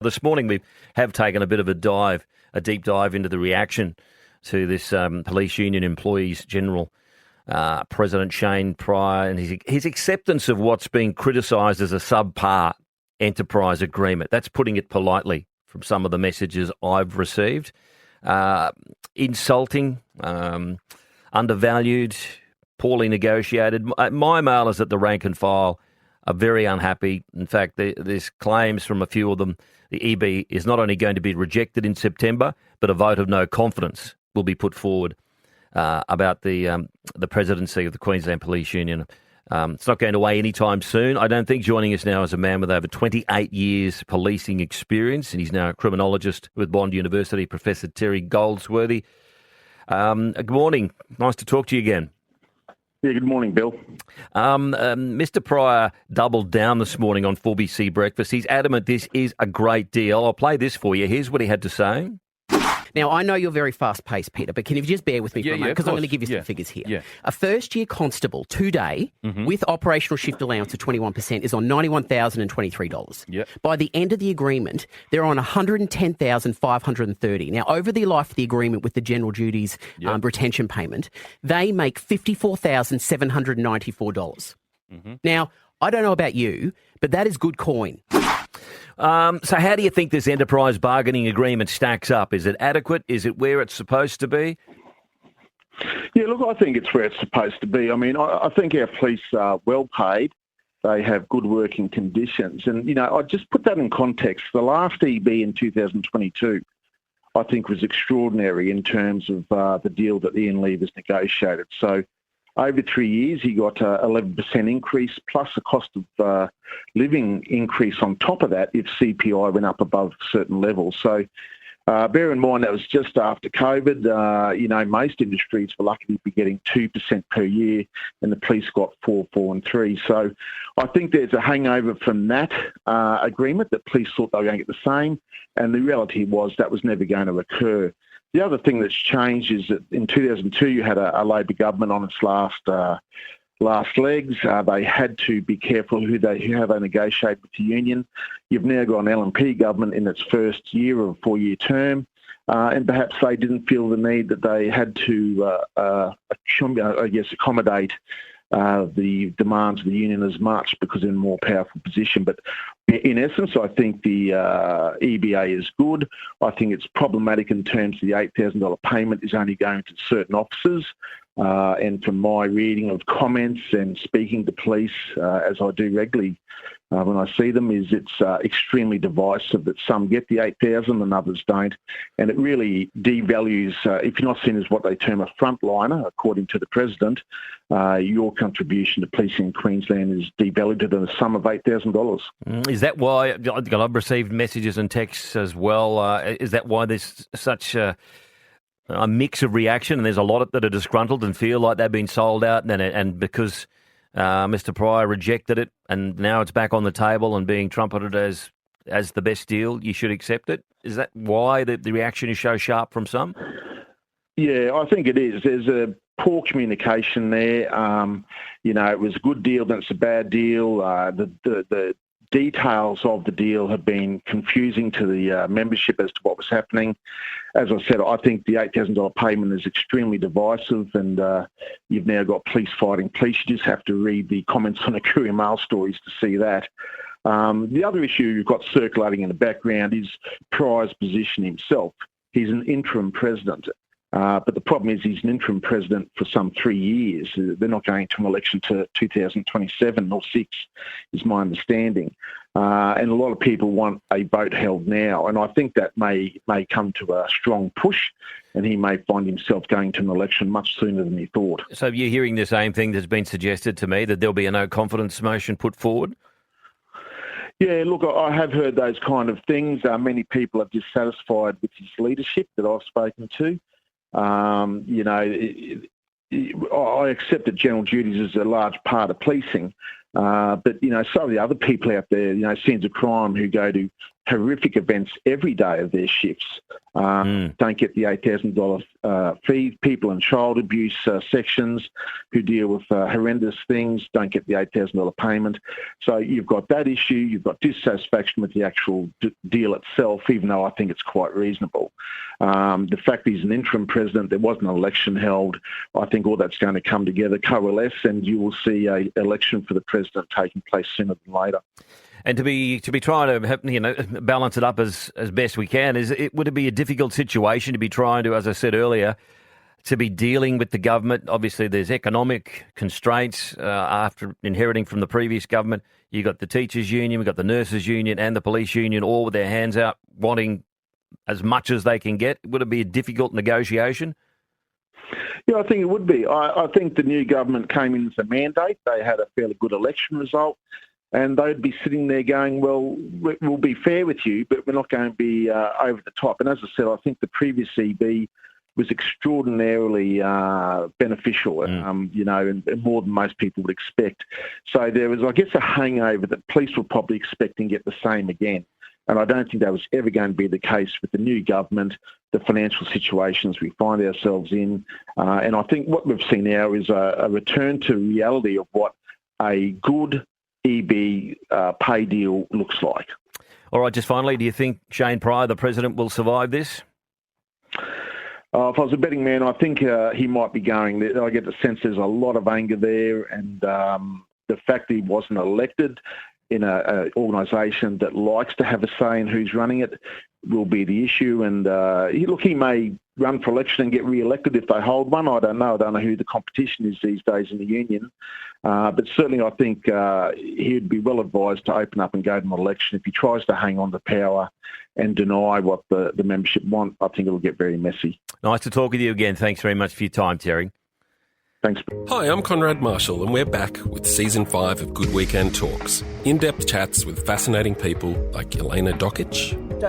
This morning we have taken a bit of a deep dive into the reaction to this police union employees general, President Shane Pryor, and his acceptance of what's being criticised as a subpar enterprise agreement. That's putting it politely from some of the messages I've received. Insulting, undervalued, poorly negotiated. My mailers at the rank and file are very unhappy. In fact, there's claims from a few of them. The EB is not only going to be rejected in September, but a vote of no confidence will be put forward about the presidency of the Queensland Police Union. It's not going away anytime soon. I don't think. Joining us now is a man with over 28 years policing experience, and he's now a criminologist with Bond University, Professor Terry Goldsworthy. Good morning. Nice to talk to you again. Yeah, good morning, Bill. Mr. Pryor doubled down this morning on 4BC Breakfast. He's adamant this is a great deal. I'll play this for you. Here's what he had to say. Now, I know you're very fast-paced, Peter, but can you just bear with me for a moment? Because I'm going to give you some figures here. Yeah. A first-year constable today with operational shift allowance of 21% is on $91,023. Yep. By the end of the agreement, they're on $110,530. Now, over the life of the agreement with the general duties retention payment, they make $54,794. Now, I don't know about you, but that is good coin. So how do you think this enterprise bargaining agreement stacks up? Is it adequate? Is it where it's supposed to be? Yeah, look, I think it's where it's supposed to be. I mean, I think our police are well paid. They have good working conditions. And, you know, I just put that in context. The last EB in 2022, I think, was extraordinary in terms of the deal that Ian Levers negotiated. So over 3 years, he got an 11% increase plus a cost of living increase on top of that if CPI went up above certain levels. So bear in mind that was just after COVID. You know, most industries were lucky to be getting 2% per year, and the police got 4, 4 and 3. So I think there's a hangover from that agreement that police thought they were going to get the same, and the reality was that was never going to occur. The other thing that's changed is that in 2002 you had a Labor government on its last legs. They had to be careful how they negotiate with the union. You've now got an LNP government in its first year of a 4-year term, and perhaps they didn't feel the need that they had to, accommodate the demands of the union as much because they're in a more powerful position. But in essence, I think the EBA is good. I think it's problematic in terms of the $8,000 payment is only going to certain officers. And from my reading of comments and speaking to police, as I do regularly when I see them, is it's extremely divisive that some get the $8,000 and others don't. And it really devalues, if you're not seen as what they term a frontliner, according to the President, your contribution to policing in Queensland is devalued to the sum of $8,000. Is that why, I've received messages and texts as well, is that why there's such a mix of reaction, and there's a lot that are disgruntled and feel like they've been sold out, and because Mr. Pryor rejected it and now it's back on the table and being trumpeted as the best deal, you should accept it? Is that why the reaction is so sharp from some? Yeah, I think it is. There's a poor communication there. You know, it was a good deal, then it's a bad deal. The details of the deal have been confusing to the membership as to what was happening. As I said, I think the $8,000 payment is extremely divisive, and you've now got police fighting police. You just have to read the comments on the Courier Mail stories to see that. The other issue you've got circulating in the background is Pryor's position himself. He's an interim president. But the problem is he's an interim president for some 3 years. They're not going to an election to 2027 or 6, is my understanding. And a lot of people want a vote held now. And I think that may come to a strong push, and he may find himself going to an election much sooner than he thought. So you're hearing the same thing that's been suggested to me, that there'll be a no confidence motion put forward? Yeah, look, I have heard those kind of things. Many people are dissatisfied with his leadership that I've spoken to. You know, I accept that general duties is a large part of policing, But, some of the other people out there, scenes of crime who go to horrific events every day of their shifts, don't get the $8,000 fee. People in child abuse sections who deal with horrendous things don't get the $8,000 payment. So you've got that issue. You've got dissatisfaction with the actual deal itself, even though I think it's quite reasonable. The fact he's an interim president, there wasn't an election held. I think all that's going to come together, coalesce, and you will see an election for the president taking place sooner than later. And to be trying to balance it up as best we can, would it be a difficult situation to be trying to, as I said earlier, to be dealing with the government? Obviously, there's economic constraints after inheriting from the previous government. You got the teachers' union, we've got the nurses' union, and the police union, all with their hands out, wanting as much as they can get. Would it be a difficult negotiation? Yeah, I think it would be. I think the new government came in with a mandate. They had a fairly good election result. And they'd be sitting there going, well, we'll be fair with you, but we're not going to be over the top. And as I said, I think the previous EB was extraordinarily beneficial, and more than most people would expect. So there was, I guess, a hangover that police were probably expecting to get the same again. And I don't think that was ever going to be the case with the new government, the financial situations we find ourselves in. And I think what we've seen now is a return to reality of what a good EB pay deal looks like. All right, just finally, do you think Shane Pryor, the president, will survive this? If I was a betting man, I think he might be going. I get the sense there's a lot of anger there, and the fact that he wasn't elected in an organisation that likes to have a say in who's running it will be the issue. And he may run for election and get re-elected if they hold one. I don't know. I don't know who the competition is these days in the union. But certainly I think he'd be well advised to open up and go to an election. If he tries to hang on to power and deny what the membership want, I think it'll get very messy. Nice to talk with you again. Thanks very much for your time, Terry. Thanks. Hi, I'm Conrad Marshall, and we're back with Season 5 of Good Weekend Talks. In-depth chats with fascinating people like Elena Dokic,